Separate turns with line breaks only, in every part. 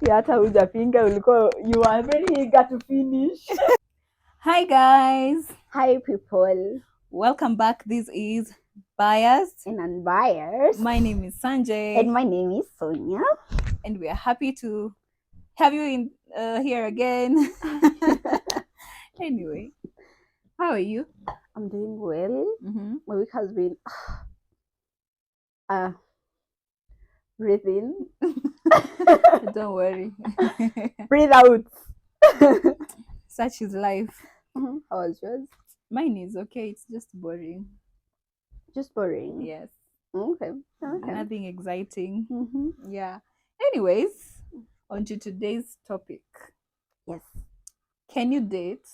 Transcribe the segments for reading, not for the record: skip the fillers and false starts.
hata hujapinga, ulikuwa you are very eager to finish.
Hi guys,
Hi people,
welcome back. This is Biased
and unbiased.
My name is Sanjay,
And my name is Sonia.
and we are happy to have you in here again. Anyway, how are you?
I'm doing well. My week has been breathe in.
Don't worry.
Breathe out.
Such is life.
How was yours?
Mine is okay. It's just boring.
Just boring.
Yes.
Okay.
Nothing exciting.
Mm-hmm.
Yeah. Anyways, on to today's topic.
Yes.
Can you date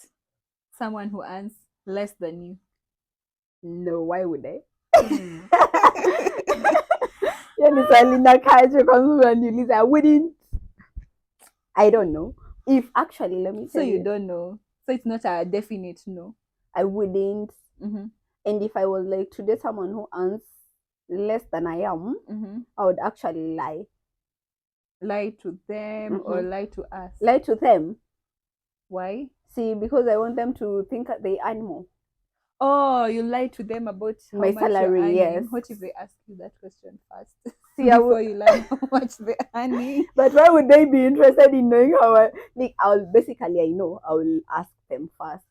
someone who earns less than you?
No, why would I? Yani swali nakaje kwanza unaniuliza. I wouldn't. I don't know. If actually, let me
So
tell
you don't know. So it's not a definite no.
I wouldn't. And if I was like to date someone who earns less than I am, I would actually lie.
Lie to them or lie to us?
Lie to them.
Why?
See, because I want them to think that they earn more.
Oh, you lie to them about how
my
much
salary,
you're earning.
Yes.
What if they ask you that question first?
See,
before you learn how much they're earning?
But why would they be interested in knowing how I will ask them first.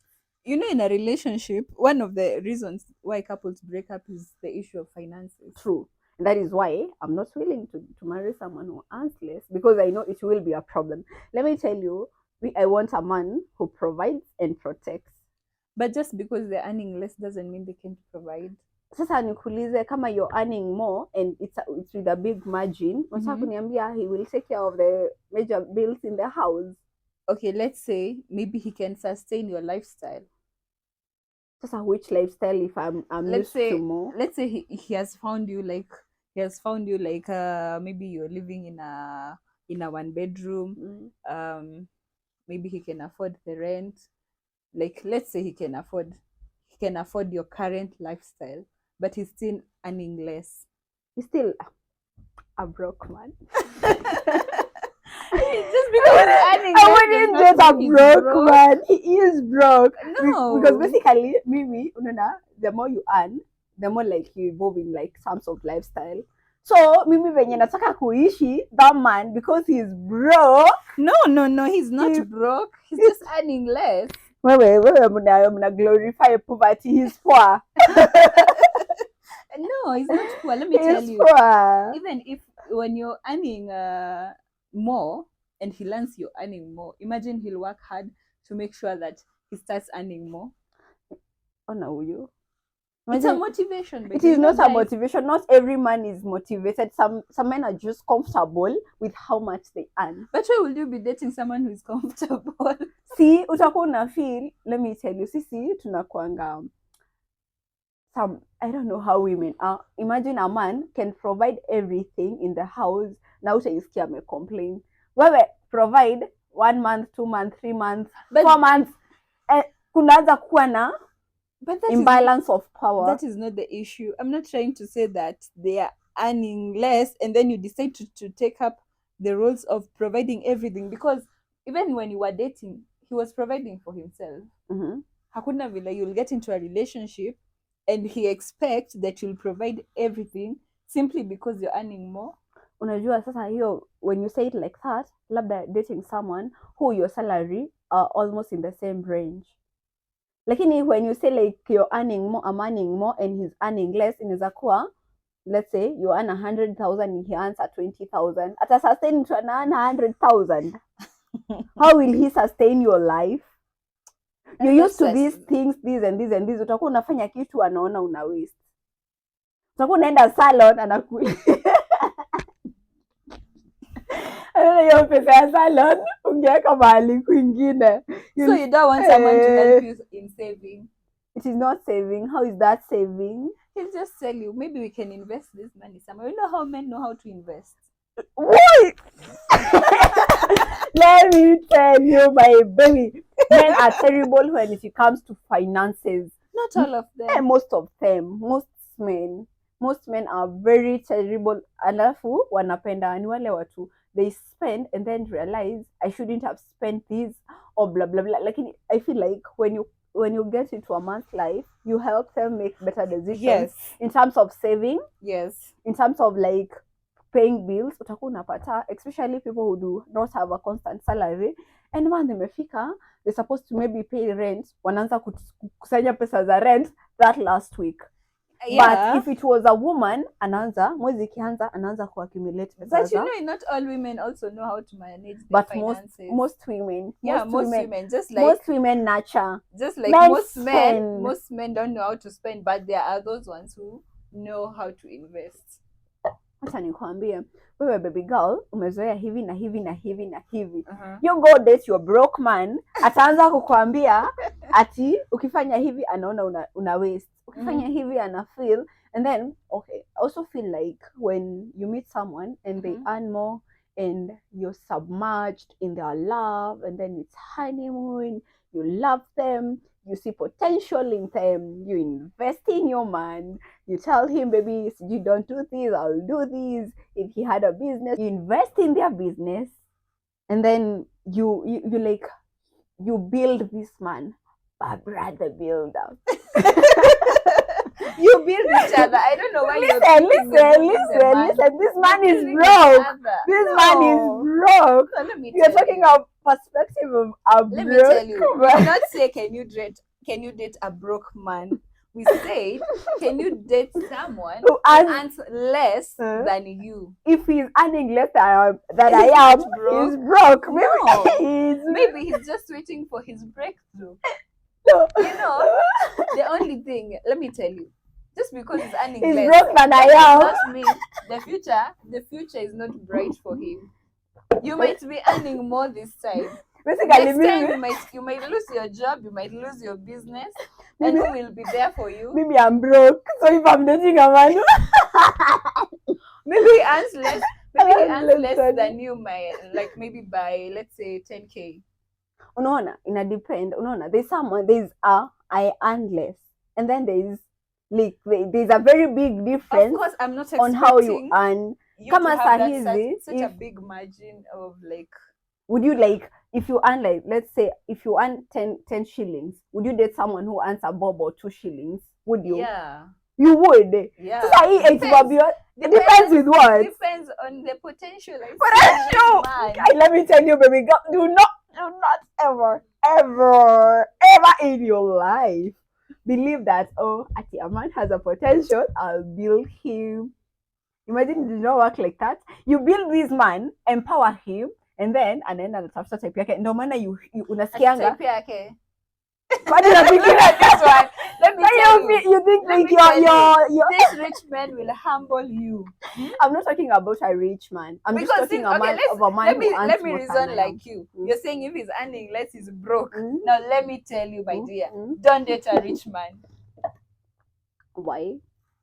You know, in a relationship, one of the reasons why couples break up is the issue of finances.
True. And that is why I'm not willing to marry someone who earns less, because I know it will be a problem. Let me tell you, I want a man who provides and protects.
But just because they're earning less doesn't mean they can't provide.
Sasa nikuulize, kama you're earning more and it's with a big margin, unataka kuniambia he will take care of the major bills in the house.
Okay, let's say maybe he can sustain your lifestyle.
Sasa which lifestyle if I'm used to more?
Let's say he has found you like maybe you're living in a one bedroom. Maybe he can afford the rent. Like, let's say he can afford your current lifestyle, but he's still earning less.
He's still a broke man.
Just because he's earning
I wouldn't date a broke man. He is broke.
No.
Because basically, maybe, the more you earn, the more like you evolve in like terms of lifestyle. So, mimi venye nataka kuishi, that man, because he's broke.
No, he's not broke. He's just earning less.
Wewe mna glorify poverty. He's poor.
No, he's not poor. Let me tell you.
Poor.
Even if when you're earning more and he learns you're earning more, imagine he'll work hard to make sure that he starts earning more.
Oh no, you.
It's a motivation.
It is not a motivation. Not every man is motivated. Some men are just comfortable with how much they earn.
But why will you be dating someone who is comfortable?
See, utakuwa una feel. Let me tell you, sisi tunakuanga I don't know how women are. Imagine a man can provide everything in the house. Now utaisikia me complain. Wewe provide 1 month, 2 months, 3 months, 4 months. Kunaanza kuwa na imbalance of power.
That is not the issue. I'm not trying to say that they are earning less and then you decide to take up the roles of providing everything, because even when you were dating, he was providing for himself. Hakuna vile you'll get into a relationship and he expects that you'll provide everything simply because you're earning more.
Unajua sasa hiyo, when you say it like that, labda dating someone who your salary are almost in the same range. Lakini when you say like you're earning more, I'm earning more and he's earning less, inaweza kuwa, let's say you earn 100,000 and he earns 20,000. Ata sustain to earn 100,000. How will he sustain your life? You used to these things, these and these and these. Utakuwa unafanya kitu anaona una waste. Utakuwa unaenda salon hiyo pesa ya salon ungeweka mahali kwingine.
So you don't want someone to help you in saving?
It is not saving. How is that saving?
He'll just tell you, maybe we can invest this money somewhere. You know how men know how to invest.
What? Let me tell you, my baby, men are terrible when it comes to finances.
Not all of them.
Most of them. Most men are very terrible. Alafu wanapenda ni wale watu they spend and then realize I shouldn't have spent this or blah blah blah. Like I feel like when you get into a man's life, you help them make better decisions
Yes.
in terms of saving,
Yes.
in terms of like paying bills. Utakuwa unapata, especially people who do not have a constant salary, and when imefika, they're supposed to maybe pay rent, wanaanza kusanya pesa za rent that last week.
Yeah.
But if it was a woman, anaanza mwezi ikianza anaanza kuaccumulate pesa.
But you know, not all women also know how to manage their
but
finances.
most women,
yeah, most women just like
most women nurture.
Just like
Men
most
spend.
men don't know how to spend, but there are those ones who know how to invest.
Acha nikwambie, wewe baby girl umezoea hivi na hivi na hivi na hivi. You go date your broke man, ataanza kukwambia ati ukifanya hivi anaona una waste. Ukifanya hivi ana feel. And then okay, I also feel like when you meet someone and they earn more and you're submerged in their love, and then it's honeymoon, you love them, you see potential in them, you invest in your man, you tell him, baby, you don't do this, I'll do this. If he had a business, you invest in their business, and then you like, you build this man, Barbara the builder.
You build each other. I don't know why
listen. This man is broke. This man is broke.
So let me
You're talking of perspective of a broke.
Let me tell you. We did not say can you date a broke man. We said, can you date someone who earns less than you?
If he's earning less than I am, he's broke.
Maybe he's just waiting for his breakthrough.
No.
You know, the only thing, let me tell you, just because he's earning
he's
less,
broke than I am,
does not mean the future is not bright for him. You might be earning more this time.
Basically,
next time you might lose your job, you might lose your business, and who will be there for you?
Maybe I'm broke, so if I'm dating a man,
maybe he earns less. Maybe he earns less than you, like maybe by, let's say, 10K.
Unaona, ina depend. Unaona, there's I earn less, and then there's a very big difference.
Of course, I'm not
on how you earn.
Come as such a big margin of like.
Would you like, if you earn like, let's say if you earn 10 shillings, would you date someone who earns a bob or 2 shillings? Would you?
Yeah.
You would.
Yeah.
It depends with what?
Depends on the potential.
Let me tell you, baby girl, do not ever in your life believe that, oh, ati a man has a potential, I'll build him. Imagine it did not work like that. You build this man, empower him, and then anatafuta type yake. Ndio maana you unasikianga
type yake.
What did I think that's why?
Let me tell you.
You think like your
this rich man will humble you.
I'm not talking about a rich man. I'm just talking of a man
let me reason like you. You're saying if he's earning less, he's broke. Now let me tell you, my dear, don't date a rich man.
Why?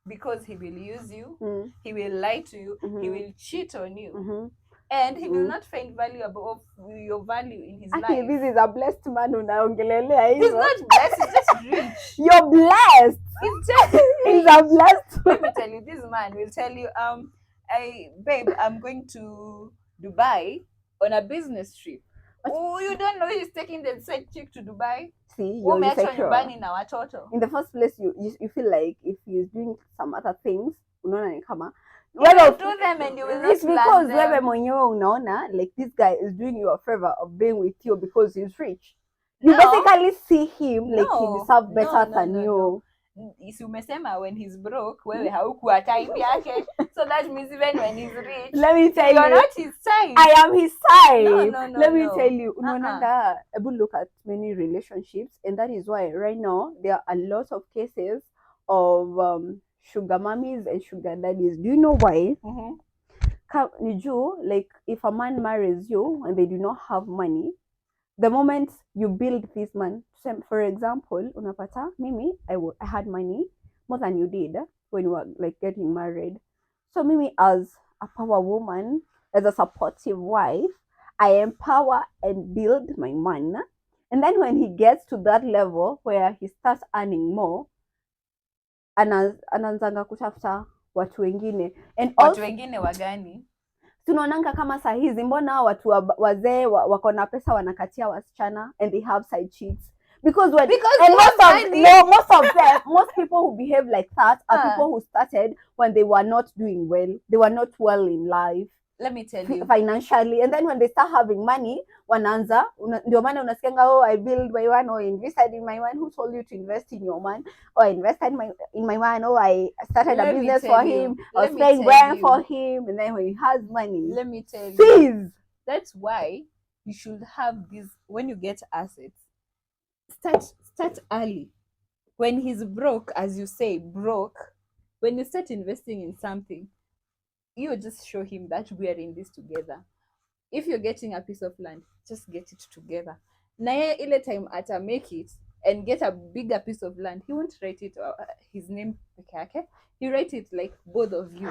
Because he will use you, he will lie to you, he will cheat on you, and he will not find value above your value in his life.
This is a blessed man unaongelelea hivyo.
He's not blessed, he's just rich.
You're blessed. He's a blessed.
Let me tell you, this man will tell you, babe, I'm going to Dubai on a business trip. Oh, you don't know he's taking the side chick to Dubai?
See, you're insecure.
In
the first place, you feel like if he's doing some other things, unaona ni kama
you will do them and you will not
it's because wewe mwenyewe unaona like this guy is doing you a favor of being with you because he's rich. You basically see him like he deserves better than you.
Si umesema when he's broke, wewe haukuwa type yake. So that means even when he's rich,
let me tell
you're not his type.
I am his type.
No,
let me tell you, unaonanga, able look at many relationships, and that is why right now there are a lot of cases of sugar mummies and sugar daddies. Do you know why? Like if a man marries you and they do not have money, the moment you build this man, for example, unapata mimi, I had money more than you did when you were like getting married. So mimi, as a power woman, as a supportive wife, I empower and build my man. And then when he gets to that level where he starts earning more, anaanzanga kutafuta watu wengine. And
watu wengine wagani?
tunaonanga kama saa hizi, mbona watu wazee wako na pesa wanakatia wasichana and they have side chicks because and most people who behave like that are people who started when they were not doing well, they were not well in life.
Let me tell you,
financially, and then when they start having money wanaanza ndio maana unasikianga, oh I build my one, or invested in my one. Who told you to invest in your man? Or I invested in my man, or I started a business for him, or spent grand for him, and then when he has money,
let me tell you, that's why you should have this. When you get assets, start early. When he's broke, as you say, when you start investing in something, you just show him that we are in this together. If you're getting a piece of land, just get it together. Na yeye ile time ata make it and get a bigger piece of land, he won't write it his name peke yake. He write it like both of you,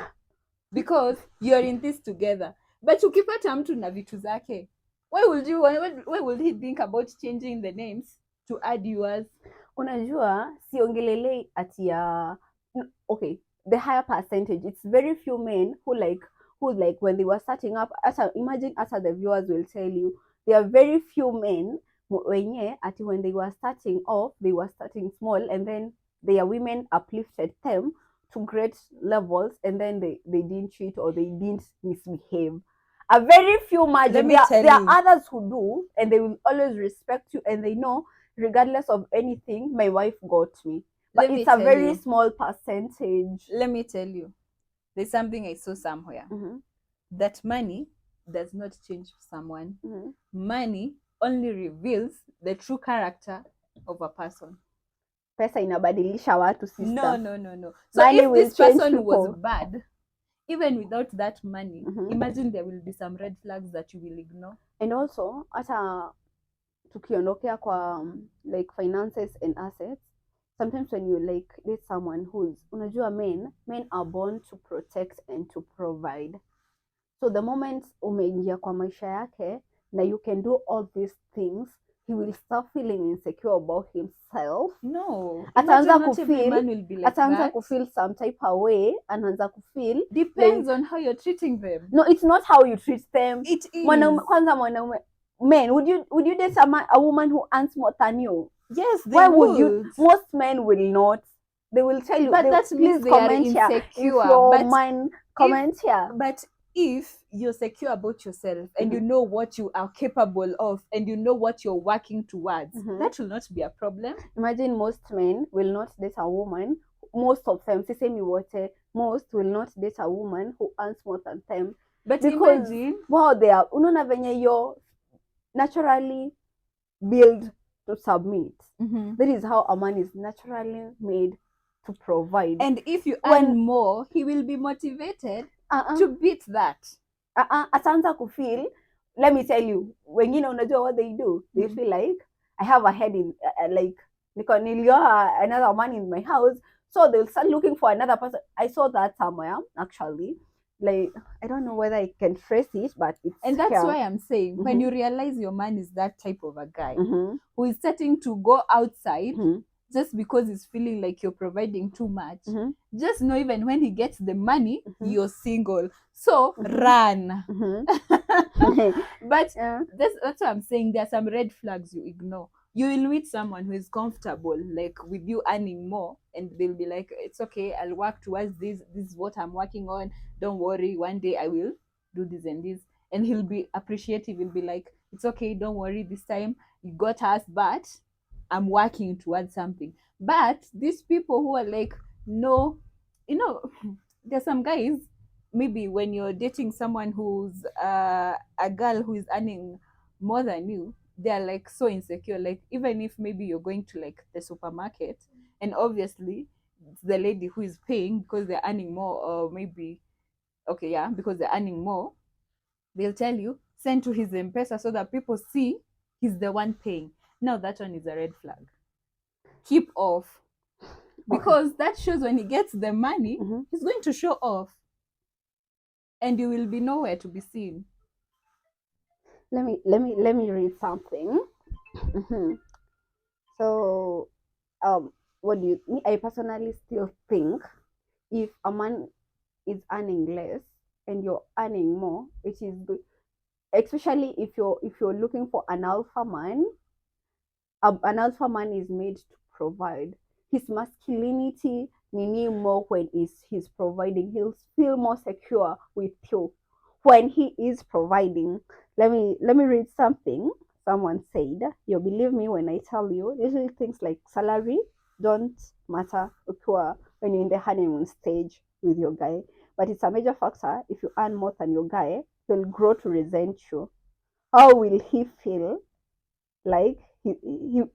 because you're in this together. But ukipata mtu na vitu zake, why would he think about changing the names to add yours?
Unajua siongelelei ati ya okay, the higher percentage, it's very few men who when they were starting up, imagine the viewers will tell you, there are very few men wenye ati when they were starting off, they were starting small, and then their women uplifted them to great levels, and then they didn't cheat or they didn't misbehave. A very few margin. There are others who do, and they will always respect you, and they know regardless of anything, my wife got me. But it's a very small percentage.
Let me tell you, there's something I saw somewhere. That money does not change someone. Money only reveals the true character of a person.
Pesa inabadilisha watu, sister.
No. So money if this person was bad, even without that money, imagine there will be some red flags that you will ignore.
And also, hata tukiondokea kwa like finances and assets, sometimes when you date someone who's, unajua men are born to protect and to provide. So the moment umeingia kwa maisha yake na you can do all these things, he will start feeling insecure about himself.
No,
ataanza kufeel some type of way, anaanza kufeel,
depends on how you're treating them.
No, it's not how you treat them.
It is.
Mwanaume, men, would you date a woman who earns more than you?
Yes, they
Why
would.
Would you? Most men will not. They will tell you,
but that means they are insecure.
If your man comment here.
But if you're secure about yourself and you know what you are capable of and you know what you're working towards, that will not be a problem.
Imagine most men will not date a woman. Most of them, most will not date a woman who earns more than them.
But because imagine,
wow, they are unaona venye you're naturally built to submit. That is how a man is naturally made to provide.
And if you earn more, he will be motivated to beat that.
Ataanza kufeel, let me tell you, wengine unajua what they do? They feel like, I have a head in, nilioa another man in my house, so they'll start looking for another person. I saw that somewhere, actually. Like, I don't know whether I can trace it, but it's
and that's why I'm saying, when you realize your man is that type of a guy who is starting to go outside just because he's feeling like you're providing too much, just know even when he gets the money, you're single. So run. But that's what I'm saying. There are some red flags you ignore. You will meet someone who is comfortable, like with you earning more, and they'll be like, it's okay, I'll work towards this. This is what I'm working on. Don't worry, one day I will do this and this. And he'll be appreciative. He'll be like, it's okay, don't worry, this time you got us, but I'm working towards something. But these people who are like, no, there's some guys, maybe when you're dating someone who's a girl who is earning more than you, they're like so insecure. Like, even if maybe you're going to like the supermarket and obviously it's the lady who is paying because they're earning more, or maybe because they're earning more, they'll tell you send to his M-Pesa so that people see he's the one paying. Now that one is a red flag. Keep off, because that shows when he gets the money, he's going to show off and you will be nowhere to be seen.
Let me read something. So what do you I personally still think if a man is earning less and you're earning more, it is good. Especially if you're looking for an alpha man. An alpha man is made to provide. His masculinity nini more when he's providing. He'll feel more secure with you when he is providing. Let me read something. Someone said, "You believe me when I tell you, usually things like salary don't matter when you're in the honeymoon stage with your guy, but it's a major factor. If you earn more than your guy, he'll grow to resent you. How will he feel like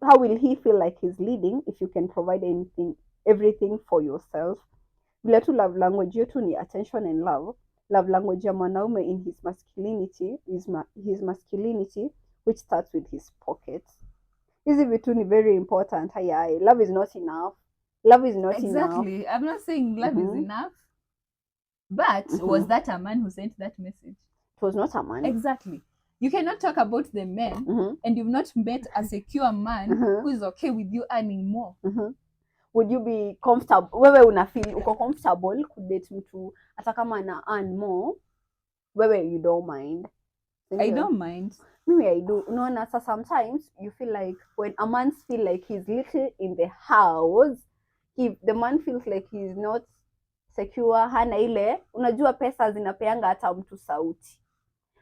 how will he feel like he's leading if you can provide everything for yourself?" Vile tu love language yetu ni attention and love language ya mwanaume in his masculinity which starts with his pockets. Hizi vitu ni very important. Haya, love is not enough.
Exactly. I'm not saying love is enough, but was that a man who sent that message?
It was not a man.
Exactly. You cannot talk about the men and you've not met a secure man who is okay with you earning more.
Would you be comfortable? Wewe unafeel uko comfortable kudate mtu hata kama ana earn more? Wewe you don't mind?
I don't mind.
Maybe I do. Unaona, so sometimes you feel like when a man feel like he's little in the house, if the man feels like he's not secure, hana ile, unajua pesa zinapeanga hata mtu sauti.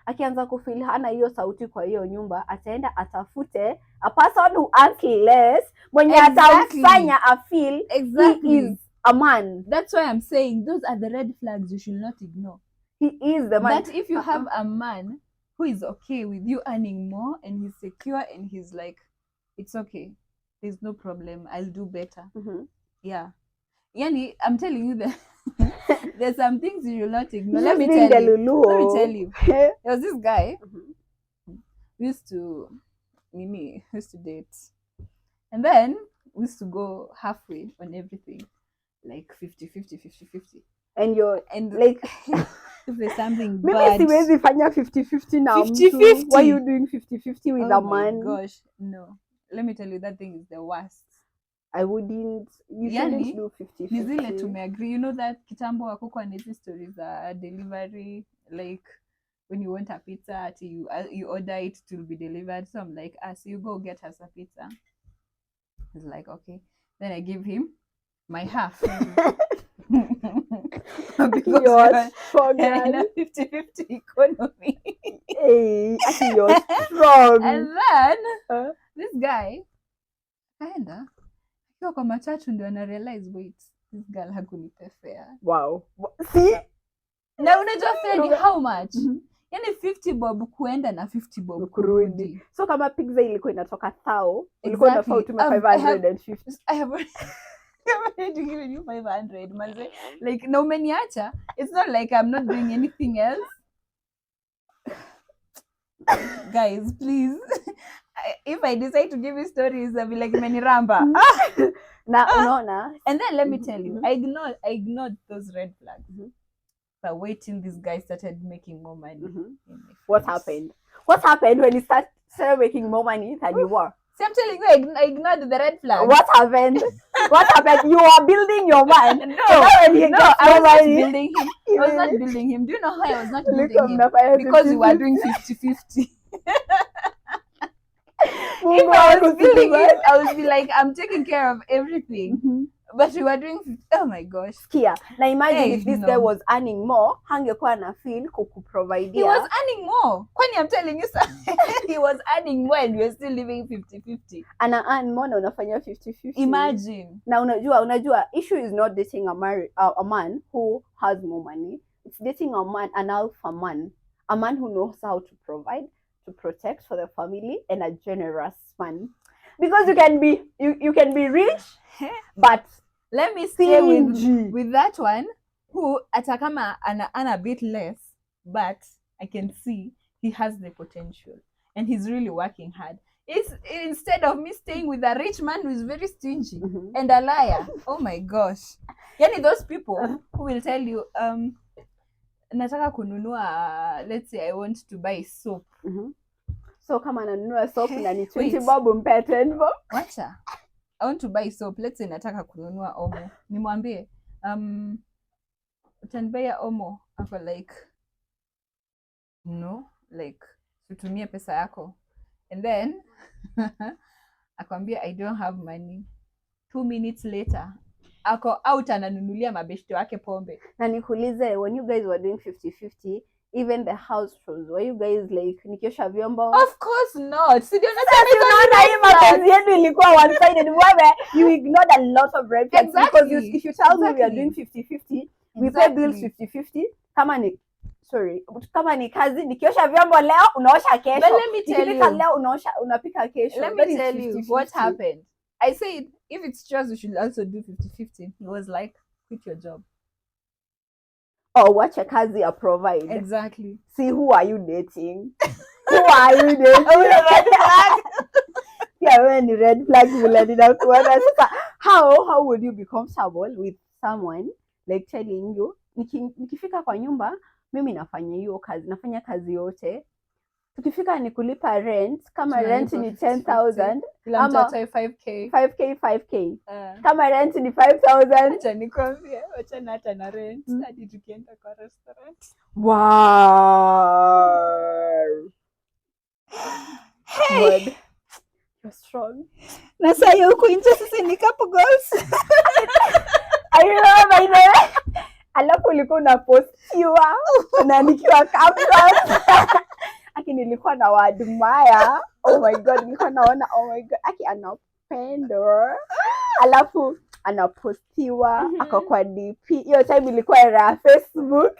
Akianza kufeel hana hiyo sauti kwa hiyo nyumba, ataenda atafute a person who earns less, mwenye atamfanya a feel he is a man.
That's why I'm saying those are the red flags you should not ignore.
He is the man.
But if you have a man who is okay with you earning more and he's secure and he's like, it's okay, there's no problem, I'll do better. Yeah. Yani, I'm telling you that there's some things you will not ignore. Let me tell you. There was this guy we used to date. And then we used to go halfway on everything. Like 50-50. And
like
if there's something
bad. Maybe siwezi fanya 50-50 now.
50-50.
Why are you doing 50-50 with a man?
Oh my gosh, no. Let me tell you, that thing is the worst.
I wouldn't. You shouldn't do 50-50.
Ni zile tumeagree. You know that kitambo hakukuwa na hizi stories za delivery, like when you want a pizza, you order it to be delivered. So I'm like, so you go get us a pizza. He's like, okay. Then I give him my half. Because
you're strong,
in a 50-50 economy.
Hey, actually you're strong.
And then this guy kaenda akiwa kwa matatu ndio ana realize, wait, this girl hakunipe fare.
Wow. See?
Na unajua fare ni how much? Yani 50 bob kuenda na 50 bob kurudi.
So kama pizza ilikuwa inatoka 1000, ulikuwa unafaa utume 550.
I have already given you 500, manze. Like, na umeniacha. It's not like I'm not doing anything else. Guys, please. If I decide to give you stories, I'll be like meniramba.
Unaona.
And then let me tell you, I ignored those red flags. But waiting, this guy started making more money.
What happened? What happened when he started making more money than you were?
See, I'm telling you, I ignored the red flag.
What happened? What happened? You are building your man.
No, I was not building him. I was not building him. Do you know how I was not building him? Because we were doing 50-50. If I was building him, I would be like, I'm taking care of everything. But we were doing, oh my gosh.
Kia. Now imagine if this guy was earning more, hangekuwa na feel kukuprovidea.
He was earning more. Kwani I'm telling you something. He was earning more and we were still living 50-50.
Ana earn more na unafanya 50-50.
Imagine.
Na unajua issue is not dating a man who has more money. It's dating an alpha man. A man who knows how to provide, to protect for the family, and a generous man. Because you can be rich, but
let me stay with that one who atakama ana a bit less, but I can see he has the potential and he's really working hard. It's instead of me staying with a rich man who is very stingy and a liar. Oh my gosh. Yani those people who will tell you, nataka kununua, let's say I want to buy soap.
So kama nanunua soap na ni 20 bob mpe 10 bob.
Wacha. I want to buy soap. Let's say nataka kununua omo. Nimwambie, utanibaya omo for like no, like tutumie pesa yako, and then akwambia I don't have money. 2 minutes later ako out ananunulia mabeshte wake pombe.
Na nikuulize, when you guys were doing 50-50, even the house chores, were you guys like nikiosha vyombo?
Of course not.
Sasa unaona hii mapenzi yenu ilikuwa one sided. Wewe you ignored a lot of red flags.
Exactly.
Because if you tell me we are
Exactly.
doing 50-50, we
Exactly.
pay bills 50-50. Kama ni kazi, nikiosha vyombo leo unaosha kesho.
But let me tell
Nikipika
you,
leo unapika kesho.
let
That
me
is
tell you
50-50.
what happened. I said if it's chores we should also do 50-50. He was like, quit your job.
Or wacha kazi ya provide.
Exactly.
See, who are you dating? Who are you dating? Yeah, when the red flag vile ninakuona sasa. How would you be comfortable with someone like telling you nikifika kwa nyumba mimi nafanya hiyo kazi, nafanya kazi yote, tukifika ni kulipa rent, kama rent ni 10,000 ama
5k
5k kama rent ni 5,000.
acha nikwambie, acha na hata na rent hadi tukienda kwa restaurant.
Wow.
Hey,
God. You're strong.
na sasa huko nje sisi ni couple goals.
I remember by the way. Alafu ulikuwa unapostiwa unaandikiwa captions. Aki nilikuwa na waadmire. Oh my God, nilikuwa naona oh my God, aki anapenda. Alafu anapostiwa ako kwa DP. Hiyo time ilikuwa era ya Facebook.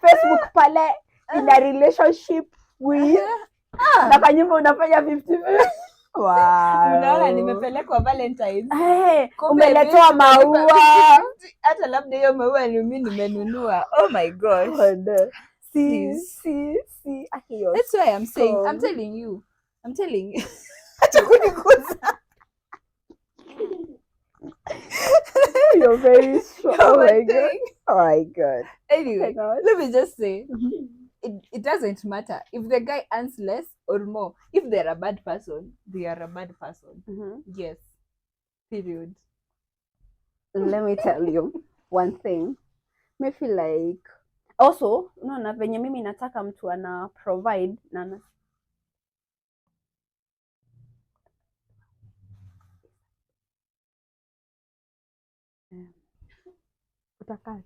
Facebook pale in a relationship with na kwa nyumba unafanya 50-50. Wow.
Unaona nimepelekwa Valentine's.
Umeletewa maua.
Hata labda hiyo maua ni mimi nimenunua. Oh my gosh.
See.
That's why I'm saying, I'm telling you. Acha kunikuza.
You're very strong. Oh my God.
Anyway, let me just say, it doesn't matter if the guy earns less or more. If they're a bad person, they are a bad person. Yes. Period.
Let me tell you one thing. Me feel like also, unaona venye mimi nataka mtu ana provide na utakat.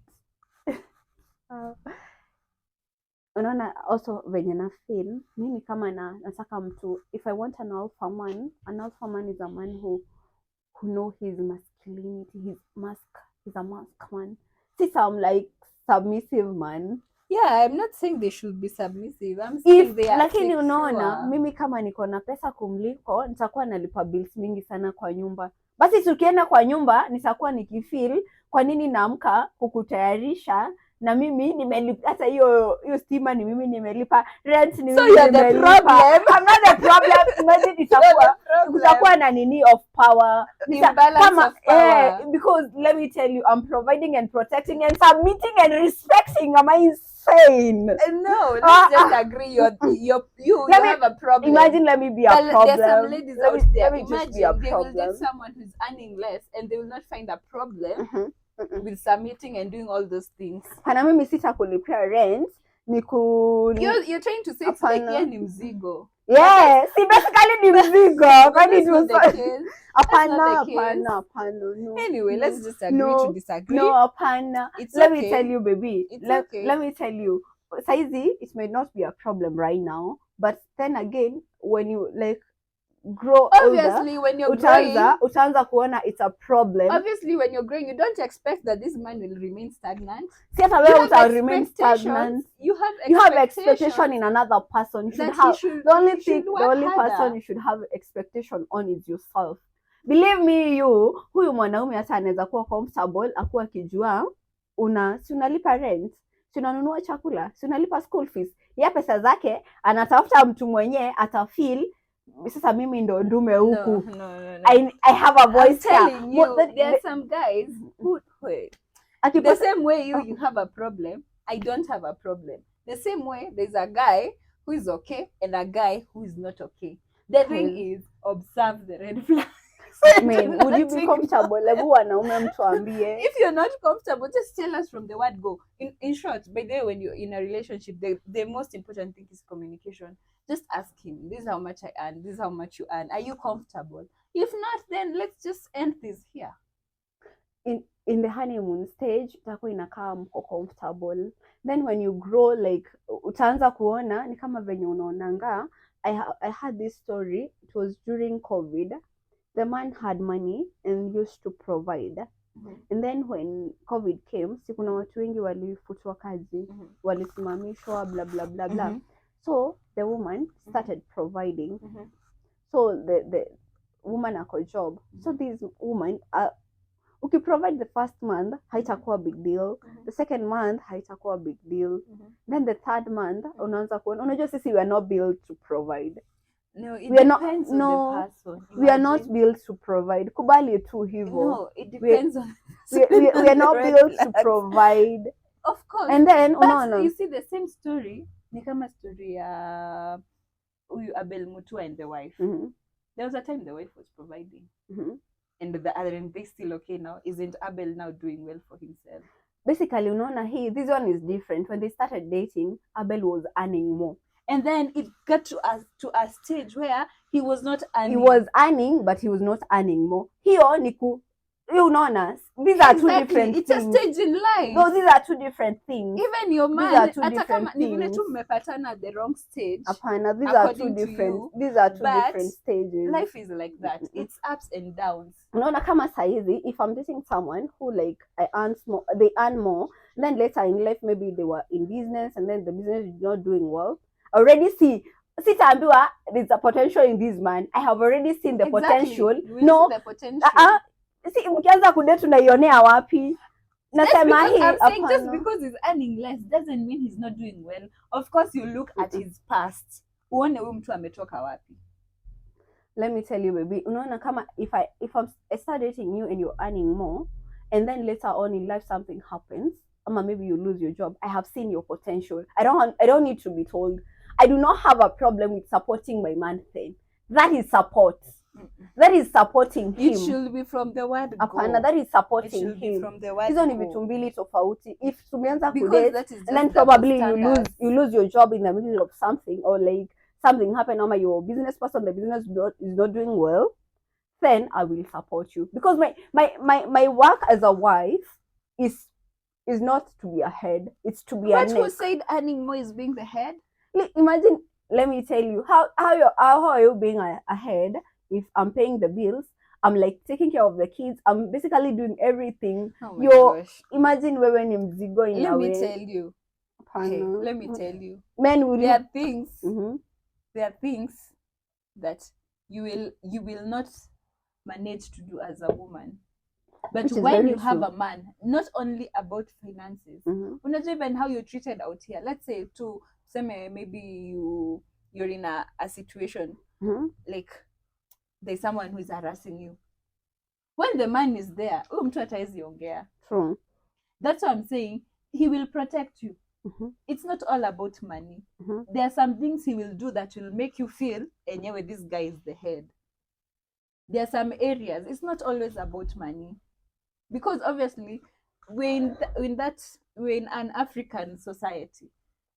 Unaona also venye na feel mimi kama nataka mtu, if I want an alpha man is a man who know his masculinity, he's a mask man. See, some like submissive man.
Yeah, I'm not saying they should be submissive. I'm saying they are
lakini unaona mimi kama niko na pesa kumliko nitakuwa nalipa bills mingi sana kwa nyumba. Basi tukienda kwa nyumba nitakuwa nikifeel kwa nini naamka kukutayarisha na mimi nimelipa hata hiyo stima ni mimi nimelipa, rent ni mimi nimelipa. So you're the problem. I'm not the problem. Imagine itakuwa na nini of power.
Imbalance of power.
Because let me tell you, I'm providing and protecting and submitting and respecting. Am I insane?
No, let's just agree. You have a problem.
Imagine, let me be a problem.
There's some ladies out there. Imagine they will date someone who's earning less and they will not find a problem with submitting and doing all those things.
Pana mimi sitakulipia rent
you're trying to say it's like ni mzigo.
Yeah, see, basically ni mzigo. Hapana, no.
Anyway, let's just agree to disagree.
No, hapana. Let me tell you, baby. Let me tell you. Saizi, it may not be a problem right now, but then again, when you like grow
obviously
older,
when you're growing,
utaanza kuona it's a problem.
Obviously when you're growing, you don't expect that this man will remain stagnant.
See, hata wewe utaremain stagnant.
You have
expectation in another person. You should have the only person you should have expectation on is yourself. Believe me, huyu mwanaume hata anaweza kuwa comfortable akuwa akijua si unalipa rent, si unanunua chakula, si unalipa school fees. Ya pesa zake anatafuta mtu mwenye atafeel sasa mimi ndo ndume huku.
No.
I have a voice here.
There are some guys who the same way you have a problem, I don't have a problem. The same way there's a guy who is okay and a guy who is not okay. The thing is, observe the red flag. When
Man,
you're
would you
not
be
in
comfortable? Hebu wanaume mtuambie.
if you're not comfortable, just tell us from the word go. In short, by the way, when you're in a relationship, the most important thing is communication. Just ask him, this is how much I earn, this is how much you earn. Are you comfortable? If not, then let's just end this here.
In the honeymoon stage itakuwa inakaa mko comfortable, then when you grow like utaanza kuona ni kama venye unaonanga. I had this story, it was during COVID. The man had money and used to provide. And then when COVID came, si kuna watu wengi walifutwa kazi, walisimamishwa, bla bla bla bla. So the woman started providing. So the woman ako job. So this woman ukiprovide the first month haitakuwa big deal, the second month haitakuwa big deal, then the third month unaanza kuona, unajua sisi we are not built to provide.
No, it
we are
depends
not,
on
no,
the person.
we are not built to provide. Kubali tu hivyo.
No, it depends on
we are not
red
built to
flags.
provide.
Of course.
And then
But
unaona,
you see the same story ni kama story ya huyu Abel Mutua and the wife. There was a time the wife was providing. And the other, and they still okay now. Isn't Abel now doing well for himself?
Basically unaona this one is different. When they started dating, Abel was earning more.
And then it got to a stage where he was not earning.
He was earning, but he was not earning more. Hiyo ni unaona, these are two different
things. It's
things.
a stage in life.
No, these are two different things.
Even your man, hata kama ni vile tu mmepatana at the wrong stage.
Apana, these are two different stages.
Life is like that. It's ups and downs.
Unaona kama saizi, if I'm dating someone who like they earn more, then later in life maybe they were in business and then the business is not doing well. Already sitaambiwa there's a potential in this man. I have already seen the potential.
No, the potential.
Si mkianza kudate unaionea wapi? Nasema hii
I'm saying just because he's earning less doesn't mean he's not doing well. Of course you look at his past. Uone huyu mtu ametoka wapi.
Let me tell you baby, unaona kama if I start dating you and you're earning more and then later on in life something happens, or maybe you lose your job, I have seen your potential. I don't need to be told. I do not have a problem with supporting my man then. That is support. That is supporting him.
It should be from the word go.
Apana, that is supporting him.
Be from the word
hizo ni
go.
Vitu mbili tofauti. If tumeanza
kudate
and then probably you lose your job in the middle of something, or like something happened, or you're a business person, the business is not doing well, then I will support you. Because my work as a wife is not to be a head, it's to be a neck.
But who said earning more is being the head?
Imagine, let me tell you, how are you being a head if I'm paying the bills, I'm like taking care of the kids, I'm basically doing everything.
Oh my gosh.
Imagine wewe ni mzigo in a way.
Let me tell you.
Men will
there are things there are things that you will not manage to do as a woman. But when you have a man, not only about finances, unajua even how you're treated out here. Let's say maybe you're in a situation like there's someone who is harassing you. When the man is there, mtu hataezi ongea.
True.
That's what I'm saying. He will protect you. It's not all about money. There are some things he will do that will make you feel, anyway, this guy is the head. There are some areas, it's not always about money. Because obviously, we're in an African society.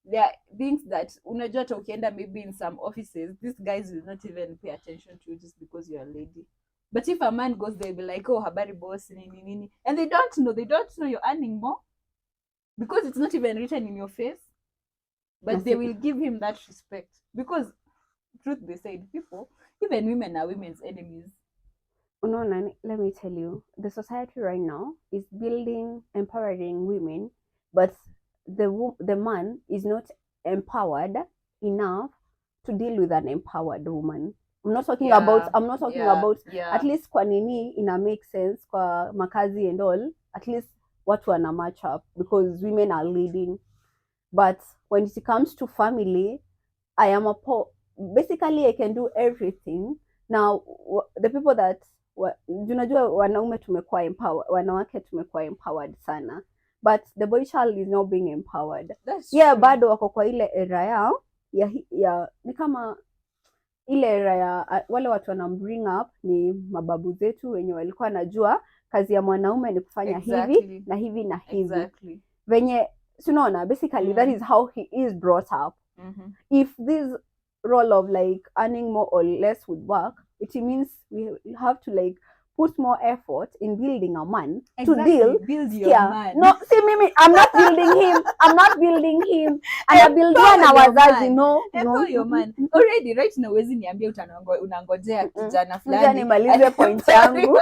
There are things that unajua hata ukienda maybe in some offices, these guys will not even pay attention to you just because you're a lady. But if a man goes there, they'll be like, oh, habari boss, nini. And they don't know you're earning more because it's not even written in your face. But they will give him that respect because, truth be said, people, even women are women's enemies.
No, let me tell you, the society right now is building, empowering women, but the man is not empowered enough to deal with an empowered woman. I'm not talking about at least kwa nini ina make sense kwa makazi and all, at least watu wana match up because women are leading. But when it comes to family, I am basically I can do everything. Now the people that unajua wanaume tumekuwa empowered, wanawake tumekuwa empowered sana, but the boy child is not being empowered.
That's
true. Bado wako kwa ile era yao ya ni kama ile era ya wale watu bring up ni mababu zetu wenye walikuwa najua kazi ya mwanaume ni kufanya hivi na hivi na hivi. Venye sinaona basically that is how he is brought up. If this role of like earning more or less would work, it means we have to like put more effort in building a man to
build your man.
No, see mimi, I'm not building him. Anabuildiwa na wazazi. No.
Your man. Already right now wezi niambia unangojea kijana fulani.
Nimalize point yangu.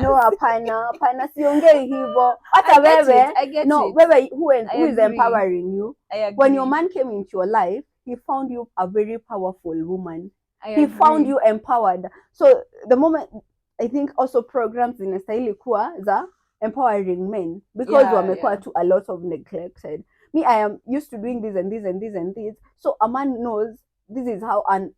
No, hapana, siongei hivyo. Hata wewe, no, wewe who is empowering you? When your man came into your life, he found you a very powerful woman. He found you empowered. So the moment I think also programs zinastahili kuwa za empowering men because wamekuwa to a lot of neglected. Me, I am used to doing this and this and this and this. So a man knows this is how an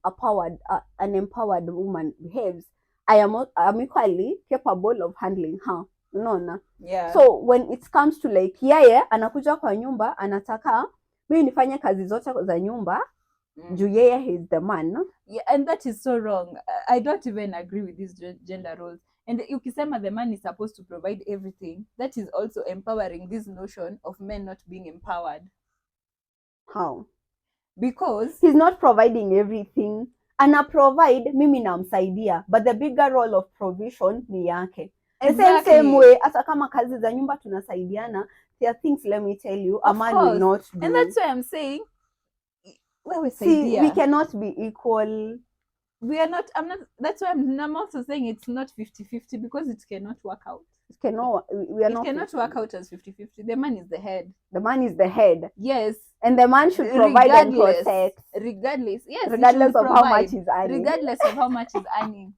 empowered woman behaves. I am equally capable of handling her. Unaona?
Yeah.
So when it comes to like yeye anakuja kwa nyumba anataka mimi nifanye kazi zote za nyumba. Juu yeye he is the man.
Yeah, and that is so wrong. I don't even agree with these gender roles. And ukisema the man is supposed to provide everything, that is also empowering this notion of men not being empowered.
How?
Because
he's not providing everything. Ana provide, mimi namsaidia, but the bigger role of provision ni yake.
Exactly.
Same way, hata kama kazi za nyumba tunasaidiana, there are things, let me tell you, a man will not do.
And that's why I'm saying,
see, we cannot be equal.
We are not, that's why I'm also saying it's not 50-50 because it cannot work out.
It cannot
work out as 50-50. The man is the head.
The man is the head.
Yes.
And the man should provide and protect.
Regardless. Yes.
Regardless of how much he's earning.
Regardless of how much he's earning.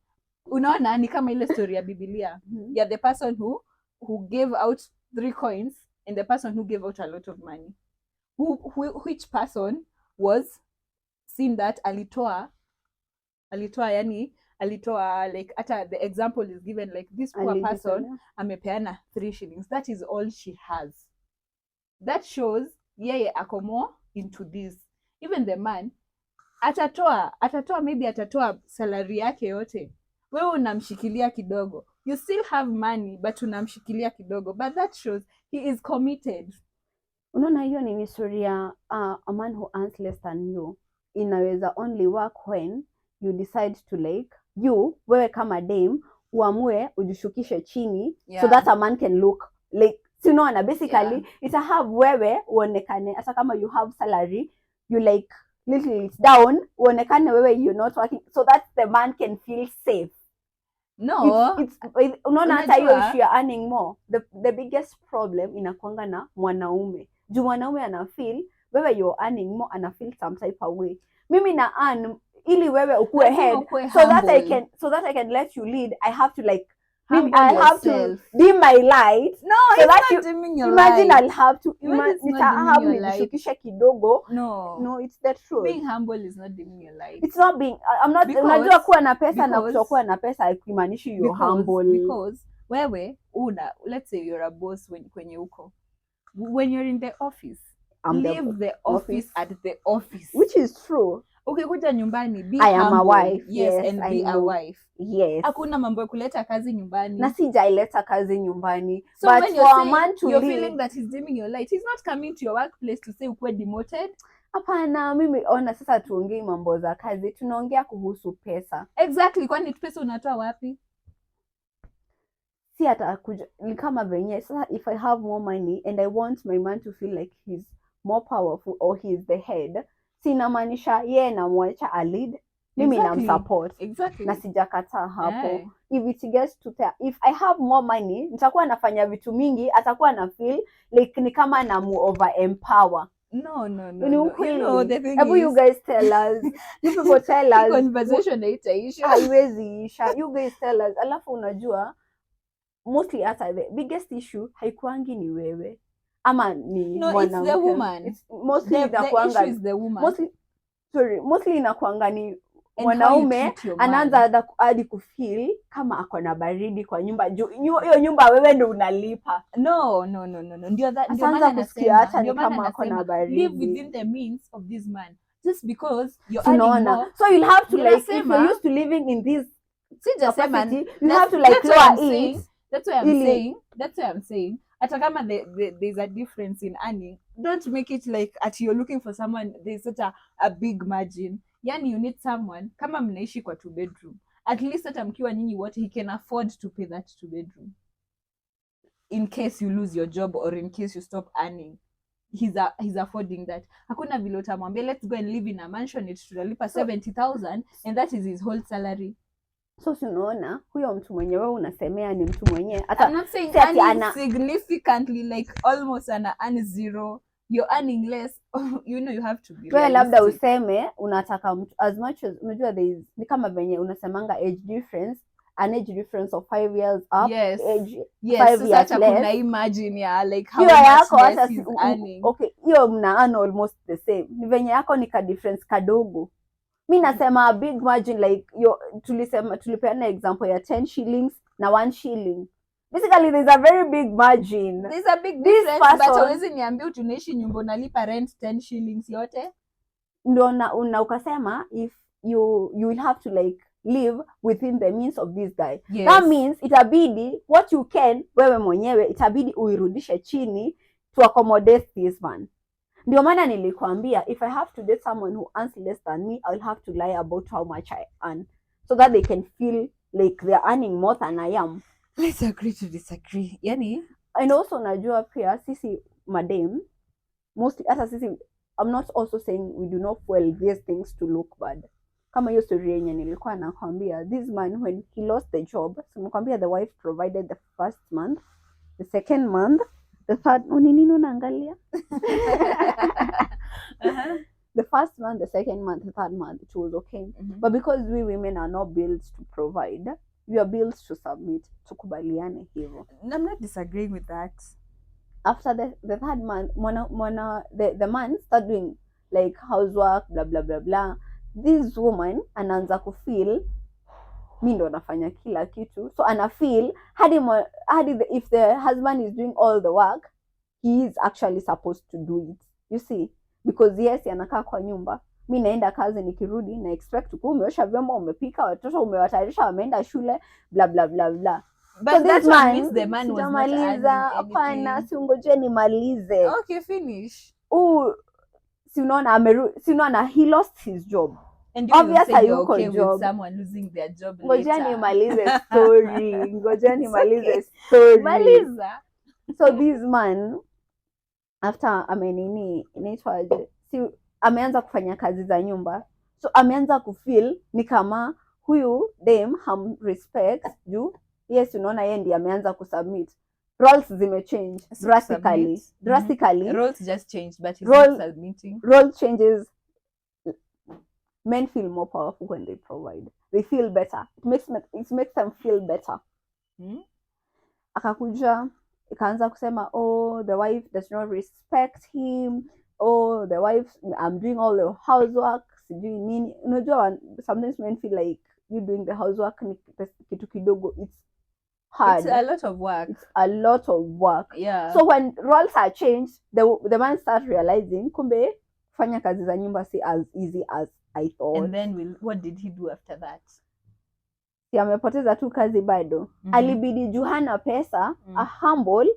Unaona ni kama ile story ya Biblia. Yeah, the person who gave out 3 coins and the person who gave out a lot of money. Which person was seen that alitoa like hata the example is given like this poor person amepeana 3 shillings. That is all she has. That shows yeye ako more into this. Even the man atatoa maybe atatoa salary yake yote, wewe unamshikilia kidogo. You still have money but unamshikilia kidogo, but that shows he is committed.
Unaona hiyo ni history ya a man who earns less than you inaweza only work when you decide to like wewe kama dame uamue ujishukishe chini, so that a man can look like, you know, basically it's a have wewe uonekane hata kama you have salary, you like little it down, uonekane wewe you're not working, so that the man can feel safe.
No,
it's unaona hata hiyo issue ya earning more, the biggest problem inakuanga na mwanaume. Juu mwanaume ana feel wewe you're earning more, ana feel some type of way. Mimi na earn ili wewe ukue head, so that I can let you lead. I have to like I have to dim my light.
No,
so
it's
that
not dimming your
imagine
light.
I'll have to nishukishe kidogo. No, it's the truth.
Being humble is not dimming your light.
It's not being, I'm not, unajua kuwa na pesa na kutokuwa na pesa haimaanishi you're humble.
Because wewe let's say you're a boss kwenye uko. When you're in the office, leave the office at the office.
Which is true.
Ukikuja nyumbani, be
I am
humble.
A wife.
Yes, and be a wife.
Yes.
Hakuna mambo ya kuleta kazi nyumbani.
Na sijaileta kazi nyumbani.
So
but
when
for a man to
you're
leave,
feeling that he's dimming your light, he's not coming to your workplace to say ukwe demoted.
Hapana, mimi ona sasa tuongei mambo za kazi, tunaongea kuhusu pesa.
Exactly, kwani pesa unatoa wapi?
Si hata ni kama venye sasa, if I have more money and I want my man to feel like he's more powerful or he's the head, sinamaanisha yeye namwacha a lead, mimi namsupport.
Exactly.
Na sijakataa hapo. Yeah. If it gets to there, if I have more money, nitakuwa nafanya vitu mingi, atakuwa na feel like ni kama na over empower.
No.
You
know, the thing
is, you guys tell us. You people tell us.
Conversation haitaisha.
Haiwezi isha. You guys tell us. Alafu unajua, mostly hata the biggest issue haikuangi ni wewe. Ama ni
mwanamke. No, it's the woman.
It's mostly
the issue is the woman.
Mostly inakuanga ni mwanaume anaanza hadi kufeel kama ako na baridi kwa nyumba. Hiyo nyumba wewe ndio unalipa.
No. Ndio maana
kusikia hata ni kama ako na baridi.
Live within the means of this man. just because you're earning
Unaona,
more.
so you'll have to
Ndio
like, if
nasema-
you're used to living in this
Sijasema-
capacity, you have to like
that's why I'm
lower
saying-
it.
That's why I'm
ili-
saying. That's why I'm saying. Hata kama there's a difference in earning, don't make it like at you're looking for someone there's such a big margin. Yani you need someone kama mnaishi kwa 2 bedroom, at least hata mkiwa nyinyi wote he can afford to pay that 2 bedroom in case you lose your job or in case you stop earning. He's affording that. Hakuna vile utamwambia let's go and live in a mansion it tutalipa 70,000 and that is his whole salary.
So si unaona huyo mtu mwenye wewe unasemea ni mtu mwenye
I'm not saying
si ati
earning significantly like almost earn zero. You're earning less. You know you have to be
wewe labda
realistic.
useme unataka mtu as much as unajua there is ni kama venye unasemanga age difference, an age difference of 5 years up,
Yes.
age
Yes,
5
so
years
such
less.
kuna imagine ya like how
hiyo
much
yako
less
hata
he's earning.
okay, hiyo mna earn almost the same. Ni venye yako ni ka difference kadogo. Mi nasema a big margin like tulipeana example ya 10 shillings na 1 shilling. Basically there's a very big margin.
There's a big
This
difference, but
person-
hawezi niambia tunaishi nyumba unalipa rent 10 shillings yote.
Ndio na ukasema if you will have to like live within the means of this guy.
Yes.
That means itabidi what you can wewe mwenyewe itabidi uirudishe chini to accommodate this man. Ndio maana nilikwambia if I have to date someone who earns less than me, I'll have to lie about how much I earn so that they can feel like they're earning more than I am.
Let's agree to disagree. Yani
And also najua pia sisi madam mostly hata sisi, I'm not also saying we do not fuel these things to look bad. Kama hiyo story yenye nilikuwa nakwambia, this man when he lost the job, so nakwambia the wife provided the first month, the second month, the third, nini unaangalia? The first month, the second month, the third month, it was okay. But because we women are not built to provide, we are built to submit, tukubaliane hivyo.
I'm not disagreeing with that.
After the third month, the man start doing like housework, blah blah blah blah. This woman anaanza kufeel mi ndo nafanya kila kitu, so ana feel if the husband is doing all the work, he is actually supposed to do it, you see, because yes anakaa kwa nyumba, mi naenda kazi, nikirudi na expect kuwa umeosha vyombo, umepika, watoto umewatayarisha, wameenda shule, blah blah blah blah.
But
So
that
this
one
man,
means the man was not earning
sijamaliza, hapana,
anything.
siungoje nimalize.
Okay, finish.
Si unaona he lost his job.
And you
Obvious
say you're
hayuko
okay
job.
with someone losing their job
Ngoja
later.
nimalize story. Ngoja nimalize
okay.
story.
Maliza.
So this man after inaitwaje, si ameanza kufanya kazi za nyumba, so ameanza kufeel ni kama huyu dem respect juu yes unaona yeye ndiye ameanza kusubmit. Roles zimechange drastically.
Roles just changed, but he's
Role-
not submitting.
Role changes. Men feel more powerful when they provide. They feel better. It makes them feel better. Akakuja ikaanza kusema oh the wife does not respect him, oh the wife, I'm doing all the housework, sijui nini. Unajua sometimes men feel like you doing the housework ni kitu kidogo. It's hard.
It's a lot of work.
It's a lot of work.
Yeah.
So when roles are changed, the man starts realizing kumbe kufanya kazi za nyumba si as easy as I thought.
And then what did he do after that?
Si amepoteza tu kazi bado. Alibidi juu hana pesa, a humble,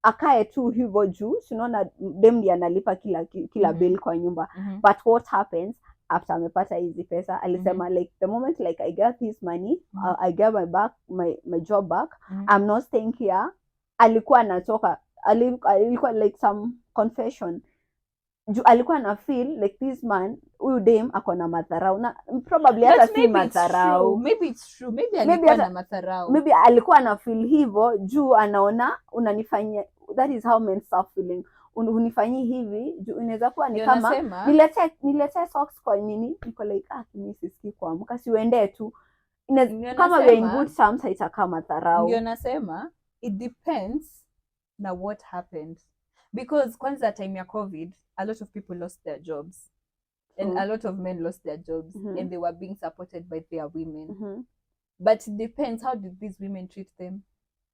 akae tu hivyo juu, sinaona dem ndiye analipa kila bill kwa nyumba. But what happens after amepata hizi pesa, alisema like the moment like I get this money, I get my job back, I'm not staying here. Alikuwa anatoka, alikuwa like some confession. Alikuwa na feel like this man, huyu dem ako na madharau, na probably hata si madharau.
Maybe it's true. Maybe alikuwa na madharau.
Maybe alikuwa na feel hivyo juu anaona unanifanyia. That is how men start feeling. Unifanyii hivi juu inaweza kuwa ni kama nilete socks kwa nini, niko like mimi sisikii kuamka, si uende tu. Kama we in good terms haitakaa madharau.
Ndio nasema it depends na what happened, because kwanza time ya COVID a lot of people lost their jobs and a lot of men lost their jobs and they were being supported by their women. But it depends, how did these women treat them?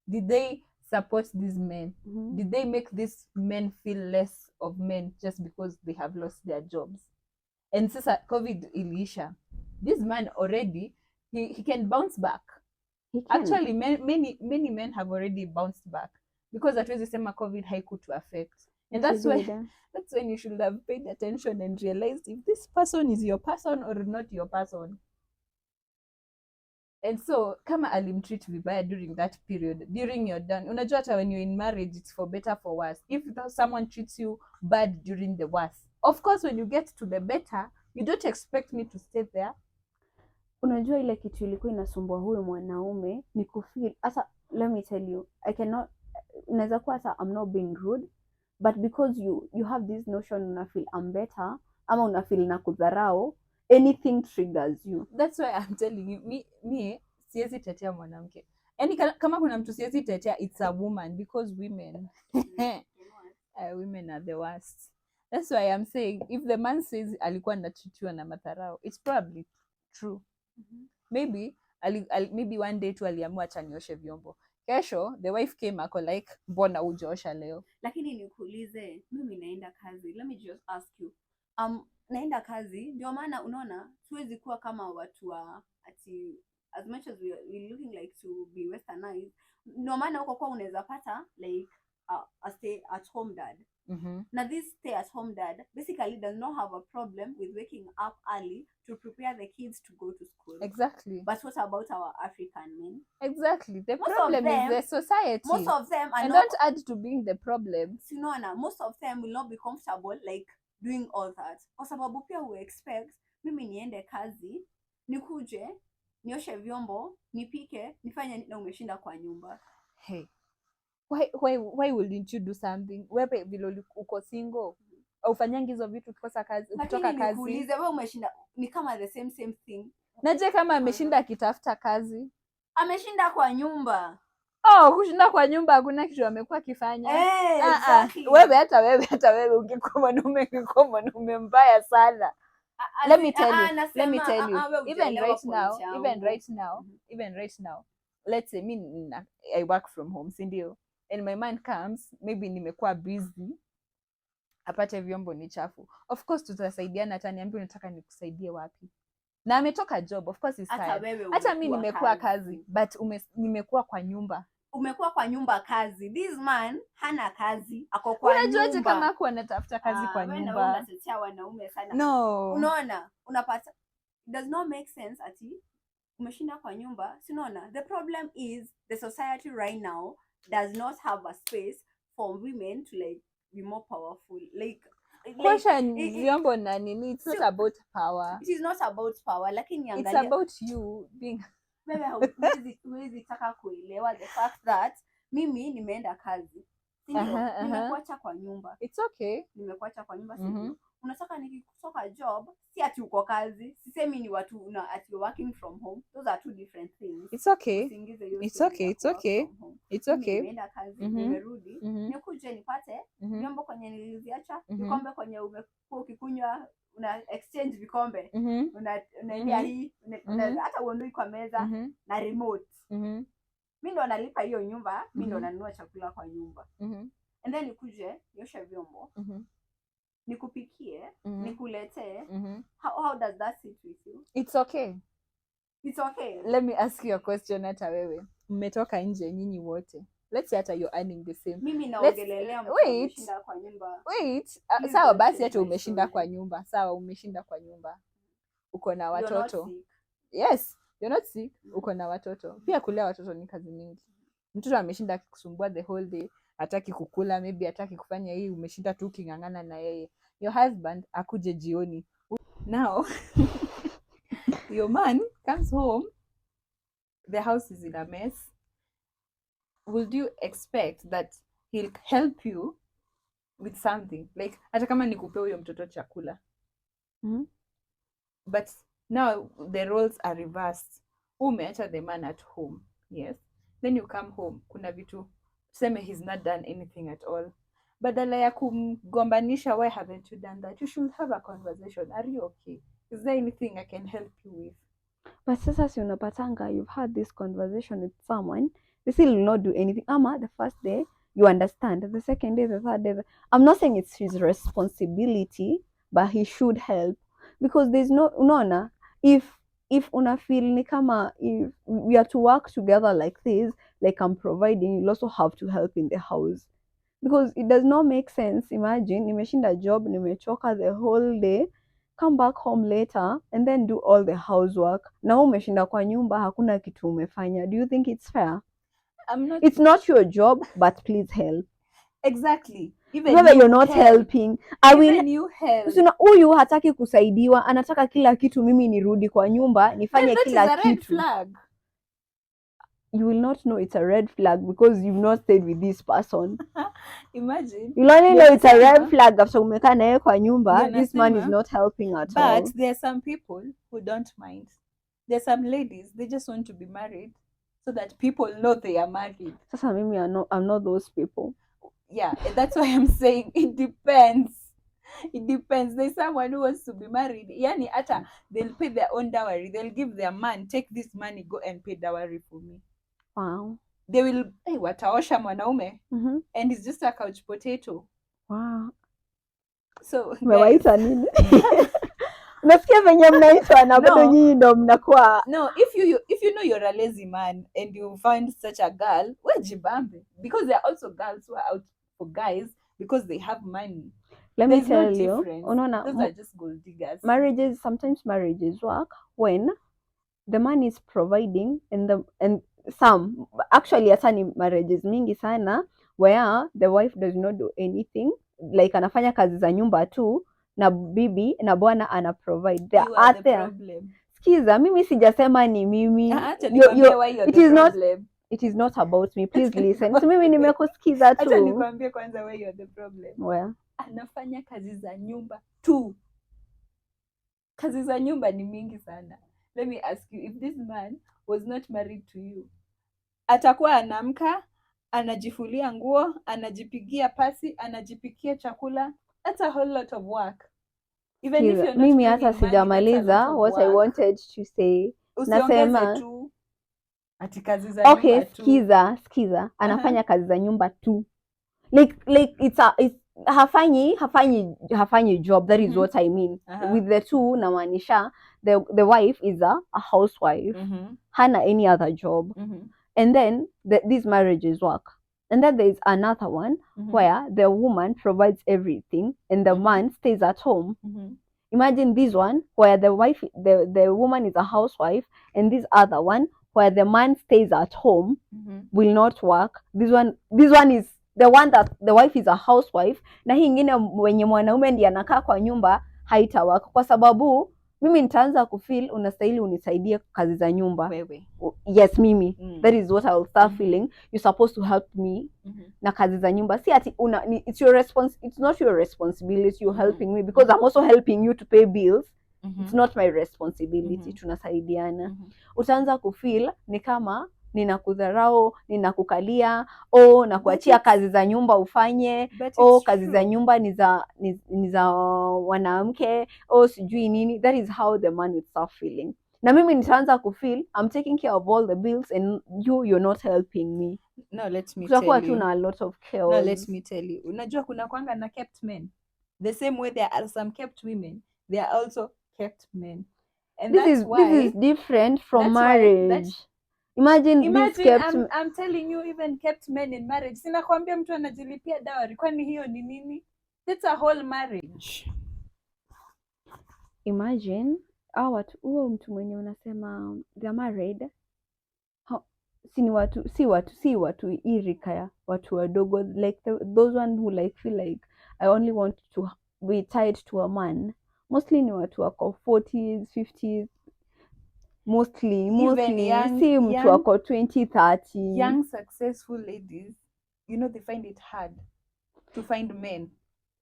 Did they support these men? Did they make these men feel less of men just because they have lost their jobs? and sasa COVID iliisha, this man already he can bounce back.
He can.
Actually many men have already bounced back because hatuwezi sema COVID haikutu affect, and
She did.
that's when you should have paid attention and realized if this person is your person or not your person. And so kama alimtreat vibaya during that period, during your done, unajua hata when you're in marriage it's for better for worse. If someone treats you bad during the worst, of course when you get to the better, you don't expect me to stay there.
Unajua ile kitu ilikuwa inasumbua huyu mwanaume ni kufeel hasa, let me tell you, I cannot, naweza kuwa hata I'm not being rude, but because you have this notion una feel I'm better ama una feel na kudharau, anything triggers you.
That's why I'm telling you, me siwezi tetea mwanamke, yani kama kuna mtu siwezi tetea, it's a woman, because women women are the worst. That's why I'm saying if the man says alikuwa anatreatiwa na madharau, it's probably true. Maybe maybe one day tu aliamua acha nioshe vyombo, kesho the wife came ako like mbona hujaosha leo.
Lakini nikuulize, mimi naenda kazi, let me just ask you, naenda kazi, ndio maana unaona siwezi kuwa kama watu wa ati, as much as we looking like to be westernized, ndio maana huko kwa unaweza pata like a stay at home dad. Now this stay at home dad basically does not have a problem with waking up early to prepare the kids to go to school.
Exactly.
But what about our African men?
Exactly. The problem is the society.
Most of them are
and
not,
don't add to being the problem.
Sinaona, most of them will not be comfortable like doing all that. Kwa sababu pia we expect mimi niende kazi, nikuje, nioshe vyombo, nipike, nifanye na umeshinda kwa nyumba.
Hey. Why wouldn't you do something? Wewe vile uko single, ufanyangi hizo vitu ukikosa kazi, ukitoka kazi.
Nikuulize, wewe umeshinda, ni kama the same thing.
Naje kama ameshinda akitafuta kazi?
Ameshinda kwa nyumba.
Oh, kushinda kwa nyumba hakuna kitu amekuwa akifanya.
Exactly.
Wewe hata wewe ungekuwa mwanaume mbaya sana. Let me tell you. Even right now, let's say I work from home, si ndio? And my man comes, maybe nimekuwa busy, apate vyombo ni chafu. Of course tutasaidiana, hata niambie unataka nikusaidie wapi. Na ametoka job, of course is tired. Hata mimi nimekuwa kazi, but nimekuwa kwa nyumba.
Umekuwa kwa nyumba kazi. This man hana kazi, ako kwa nyumba.
Unajuaje kama hapo anatafuta kazi kwa nyumba?
Wewe unatetea wanaume sana.
No.
Unaona, unapata, it does not make sense ati umeshinda kwa nyumba. Si unaona, the problem is the society right now does not have a space for women to like be more powerful. Like
vyombo na nini, it's not about power.
It is not about power, lakini
it's about you being
huwezi taka kuelewa the fact that mimi nimeenda kazi, nimekuacha kwa nyumba.
It's okay,
nimekuacha kwa nyumba. Unataka nikikutoka job, si ati uko kazi. Sisemi ni watu ati you're working from home. Those are two different things.
It's okay.
It's okay. Nimeenda kazi, nimerudi, nikuje nipate vyombo kwenye niliziacha, vikombe kwenye umekuwa ukikunywa, una exchange vikombe, unaendea hii, hata uondoi kwa meza na remote. Mimi ndo nalipa hiyo nyumba, mimi ndo nanunua chakula kwa nyumba. And then nikuje nioshe vyombo, nikupikie, nikuletee. How does that sit with you?
It's okay.
It's okay.
Let me ask you a question. Hata wewe mmetoka nje nyinyi wote, let's say hata you're earning the same.
Mimi naongelelea umeshinda kwa nyumba.
Sawa basi, hata umeshinda kwa nyumba. Sawa, umeshinda kwa nyumba, uko na watoto. Yes, you're not sick. Uko na watoto pia. Kulea watoto ni kazi mingi. Mtoto ameshinda akikusumbua the whole day, hataki kukula, maybe hataki kufanya hii, umeshinda tu ukingangana na yeye. Your husband akuje jioni. Now your man comes home, the house is in a mess. Would you expect that he'll help you with something? Like hata kama nikupe huyo mtoto chakula. But now the roles are reversed. Umeacha the man at home. Yes. Then you come home, kuna vitu tuseme he's not done anything at all. Badala ya kumgombanisha, why haven't you done that? You should have a conversation. Are you okay? Is there anything I can help you with?
But sasa si unapatanga, you've had this conversation with someone, they still will not do anything. Ama the first day you understand, the second day, the third day, I'm not saying it's his responsibility, but he should help. because there's no, unaona, if una feel ni kama if we are to work together like this, like I'm providing, you'll also have to help in the house, because it does not make sense. Imagine nimeshinda job, nimechoka the whole day, come back home later and then do all the housework, na wewe umeshinda kwa nyumba, hakuna kitu umefanya. Do you think it's fair?
I'm not
It's not your job, but please help.
exactly. Even
Whether
you
you're not
help.
helping, I will.
Even you help.
Usina, huyu hataki kusaidiwa, anataka kila kitu mimi nirudi kwa nyumba nifanye
Then that
kila
is a red
kitu.
flag.
You will not know it's a red flag because you've not stayed with this person.
Imagine.
You'll only
Ndio
know it's a red
nasema-
flag after umekaa naye kwa nyumba.
Ndio
This man is
nasema,
not helping at all.
But there are some people who don't mind. There are some ladies, they just want to be married so that people know they are married.
Sasa mimi I'm not those people.
Yeah, and that's why I'm saying it depends. It depends. There's someone who wants to be married. Yani ata they'll pay their own dowry. They'll give their man, take this money, go and pay dowry for me.
Wow.
They will, hey, wataosha mwanaume,
Mm-hmm.
and it's just a couch potato.
Wow.
So
Umewaita nini? Unasikia venye mnaitwa na bado
No.
nyinyi ndo mnakuwa.
no, if you know you're a lazy man and you find such a girl, we jibambe, because there are also girls who are out for guys because they have money.
Let me
There's no
tell you,
difference.
unaona,
Those are just gold diggers.
sometimes marriages work when the man is providing and some actually hata ni marriages mingi sana where the wife does not do anything, like anafanya kazi za nyumba tu na bibi na bwana ana provide. They
You are
are
the
there.
problem.
Skiza, mimi sijasema ni mimi.
Acha nikwambie why you're
it
the
is not-
problem.
It is not about me. Please listen. So mimi nimekusikiza
Acha
tu.
nikwambie kwanza why you're the problem.
Well,
Anafanya kazi za nyumba tu. Kazi za nyumba ni mingi sana. Let me ask you, if this man was not married to you, atakuwa anamka, anajifulia nguo, anajipigia pasi, anajipikia chakula. That's a whole lot of work. Even if
skiza,
you're not
mimi
bringing
hata
money, that's a
sijamaliza
lot of
what I
work.
wanted to say.
Usiongeze
nasema-
tu ati kazi za
Okay,
nyumba tu.
skiza, anafanya kazi za nyumba tu. Like it's hafanyi job. That is
Mhm.
what I mean.
Uh-huh.
With the two namaanisha the wife is a housewife.
Mhm.
Hana any other job.
Mhm.
And then these marriages work. And then there is another one
Mhm.
where the woman provides everything and the
Mhm.
man stays at home.
Mhm.
Imagine this one where the woman is a housewife, and this other one where the man stays at home
Mhm.
will not work. This one is the one that the wife is a housewife, na hii ingine wenye mwanaume ndiye anakaa kwa nyumba haita work, kwa sababu mimi nitaanza kufeel unastahili unisaidie kazi za nyumba.
Wewe.
Yes, mimi.
Mm.
That is what I will start
Mhm.
feeling. You're supposed to help me
Mhm.
na kazi za nyumba. Si ati it's not your responsibility you're
Mhm.
helping me, because I'm also helping you to pay bills.
Mhm.
It's not my responsibility.
Mhm.
Tunasaidiana.
Mhm.
Utaanza kufeel ni kama ninakudharau, ninakukalia, na kuachia
it's-
kazi za nyumba ufanye,
But it's
kazi za
true.
nyumba ni za wanamke, sijui nini. That is how the man will start feeling. Na mimi nitaanza kufeel I'm taking care of all the bills and you're not helping me.
No, let me
Kutakuwa
tell
tu
you.
na a lot of chaos.
No, let me tell you. Unajua kuna kwanga na kept men. The same way there are some kept women, there are also kept men. And
This
that's
is
why
different from
that's why-
marriage. Imagine this kept
I'm telling you, even kept men in marriage. Sina kuambia mtu anajilipia dowry. Kwani hiyo ni nini? That's a whole marriage.
imagine huo mtu mwenye unasema they're married, si watu irika ya watu wadogo, like those one who like feel like I only want to be tied to a man. Mostly ni watu wako 40s 50s, mostly
young-
si mtu
young-
wako 20 30.
Young successful ladies, you know, they find it hard to find men.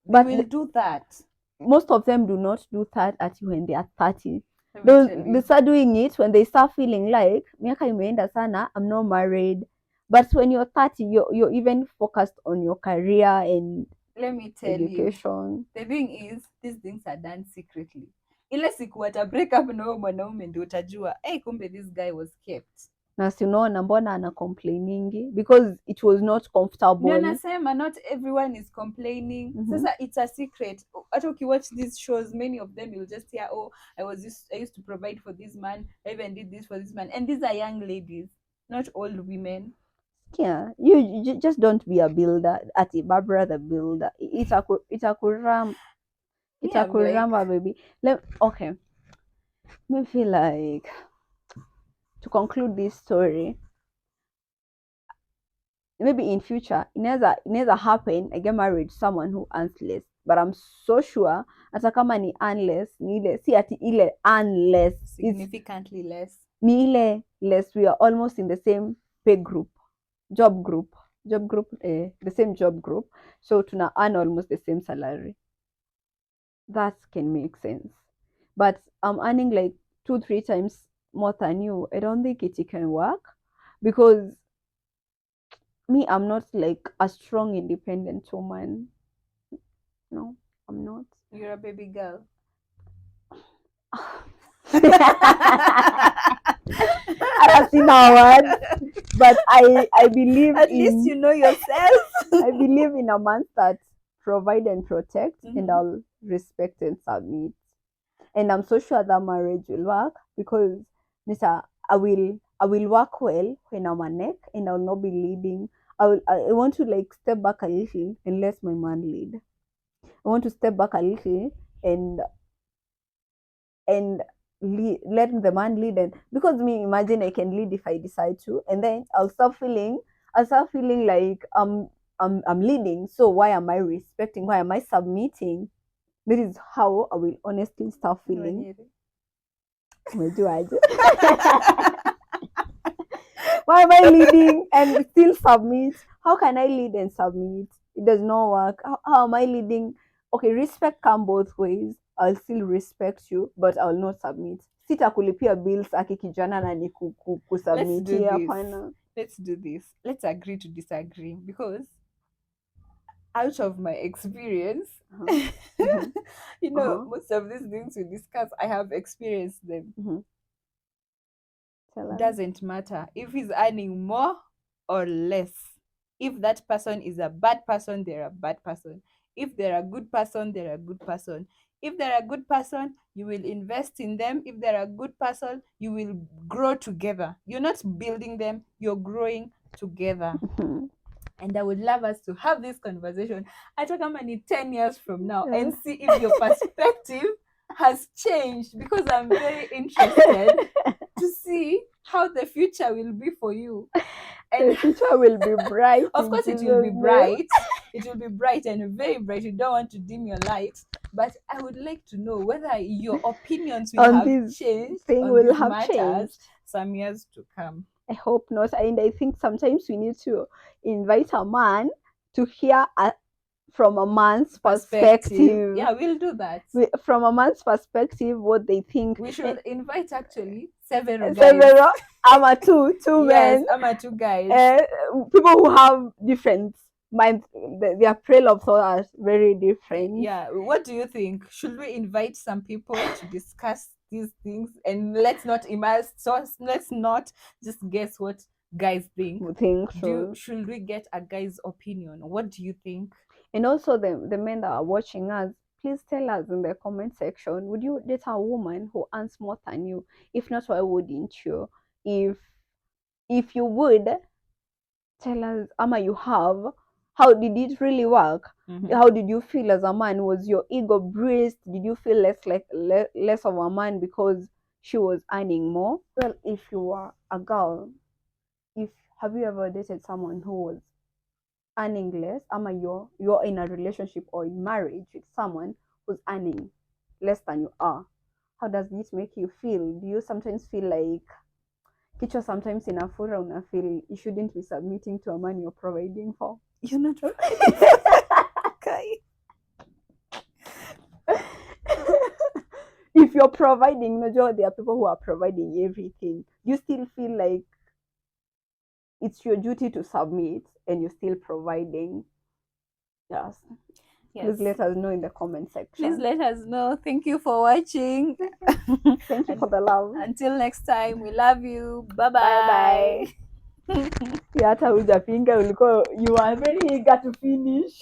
They
But
will do that.
most of them do not do that at when they are 30.
Let me tell
They
you.
start doing it when they start feeling like miaka imeenda sana, I'm not married. But when you're 30, you're even focused on your career and
Let me tell you.
education.
The thing is, these things are done secretly. Ile siku wata break up na huyo mwanaume ndio utajua, kumbe this guy was kept.
na si unaona mbona ana complainingi because it was not
Ndio
comfortable.
nasema not everyone is complaining. Sasa it's a secret. Hata ukiwatch these shows, many of them you'll just hear, oh, I used to provide for this man, I even did this for this man. And these are young ladies, not old women.
Yeah, you just don't be a builder. Ati Barbara the builder. Itakuramba,
Me, I'm like,
baby. Okay. Me feel like to conclude this story, maybe in future inaweza happen I get married to someone who earns less, but I'm so sure hata kama ni unless ni ile si ati ile unless
significantly less.
Ni ile less we are almost in the same pay group, job group, the same job group, so tuna earn almost the same salary. That can make sense. But I'm earning like 2-3 times more than you. I don't think it can work because me, I'm not like a strong, independent woman. No, I'm not.
You're a baby girl.
I have seen our words, but I believe
at least you know yourself.
I believe in a man that provide and protect, and I'll respect and submit. And I'm so sure that marriage will work because Nita, I will work well when I'm a neck and I'll not be leading. I want to like step back a little and let my man lead. I want to step back a little and let the man lead, and because me imagine I can lead if I decide to, and then I'll start feeling like I'm leading. So why am I respecting? Why am I submitting? This is how I will honestly start feeling. Why am I leading and still submit? How can I lead and submit? It does not work. How am I leading? Okay, respect come both ways. I'll still respect you, but I'll not submit. Sitakulipia bills aki kijana na ni kusubmitia hapana.
Let's do this. Let's agree to disagree, because out of my experience, you know, most of these things we discuss, I have experienced them. Doesn't matter if he's earning more or less. If that person is a bad person, they're a bad person. If they're a good person, they're a good person. If they're a good person, you will invest in them. If they're a good person, you will grow together. You're not building them, you're growing together. And I would love us to have this conversation at how many 10 years from now and see if your perspective has changed, because I'm very interested to see how the future will be for you.
And the future will be bright.
Of course, it will be bright. It will be bright and very bright. You don't want to dim your light. But I would like to know whether your opinions will have changed on these matters some years to come.
I hope not. And I think sometimes we need to invite a man to hear from a man's perspective.
Yeah, we'll do that.
From a man's perspective, what they think.
We should invite actually several guys.
Ama two men.
Yes, ama 2 guys.
People who have different minds. Their trail of thought are very different.
Yeah. What do you think? Should we invite some people to discuss these things? And let's not immerse. So let's not just guess what guys think. Should we get a guy's opinion? What do you think?
And also the men that are watching us, please tell us in the comment section, would you date a woman who earns more than you? If not, why wouldn't you? If you would, tell us, Ama, you have, how did it really work? How did you feel as a man? Was your ego bruised? Did you feel less of a man because she was earning more? Well, if you were a girl, have you ever dated someone who was earning less? Ama, you're in a relationship or in marriage with someone who's earning less than you are. How does this make you feel? Do you sometimes feel like kichwa sometimes inafura, una feel you shouldn't be submitting to a man you're providing for?
You're not okay.
If you're providing, there are people who are providing everything. You still feel like it's your duty to submit and you're still providing. Yes. Please let us know in the comment section.
Please let us know. Thank you for watching.
Thank you for the love.
Until next time, we love you. Bye
Bye
bye.
hata hujapinga ulikuwa you are very eager to finish.